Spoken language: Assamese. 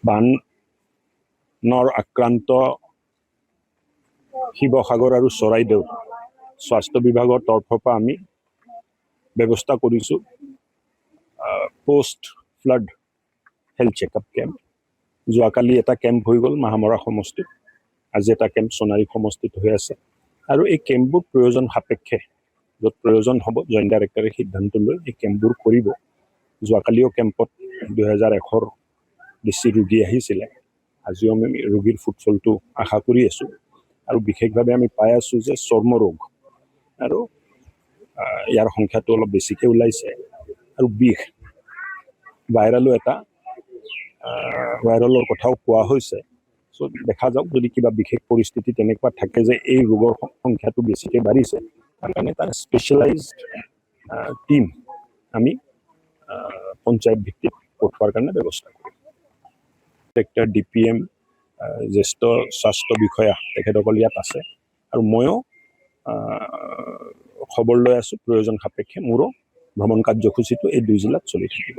বানৰ আক্ৰান্ত শিৱসাগৰ আৰু চৰাইদেউ স্বাস্থ্য বিভাগৰ তৰফৰ পৰা আমি ব্যৱস্থা কৰিছোঁ post flood health checkup camp. যোৱাকালি এটা কেম্প হৈ গ'ল মাহামৰা সমষ্টিত, আজি এটা কেম্প সোণাৰী সমষ্টিত হৈ আছে। আৰু এই কেম্পবোৰ প্ৰয়োজন সাপেক্ষে য'ত প্ৰয়োজন হ'ব জইণ্ট ডাইৰেক্টৰে সিদ্ধান্ত লৈ এই কেম্পবোৰ কৰিব। যোৱাকালিও কেম্পত 2100 বেছি ৰোগী আহিছিলে। আজিও আমি ৰোগীৰ ফুটফলটো আশা কৰি আছোঁ। আৰু বিশেষভাৱে আমি পাই আছোঁ যে চৰ্মৰোগ আৰু ইয়াৰ সংখ্যাটো অলপ বেছিকৈ ওলাইছে। আৰু বিষ ভাইৰালৰ কথাও কোৱা হৈছে। চ' দেখা যাওক যদি কিবা বিশেষ পৰিস্থিতি তেনেকুৱা থাকে যে এই ৰোগৰ সংখ্যাটো বেছিকৈ বাঢ়িছে, তাৰ কাৰণে এটা স্পেচিয়েলাইজড টিম আমি পঞ্চায়ত ভিত্তিত পঠোৱাৰ কাৰণে ব্যৱস্থা কৰিম। ডাইৰেক্টৰ DPM জ্যেষ্ঠ স্বাস্থ্য বিষয়া তেখেতসকল ইয়াত আছে আৰু ময়ো খবৰ লৈ আছোঁ। প্ৰয়োজন সাপেক্ষে মোৰো ভ্ৰমণ কাৰ্যসূচীটো এই 2 জিলাত চলি থাকিব।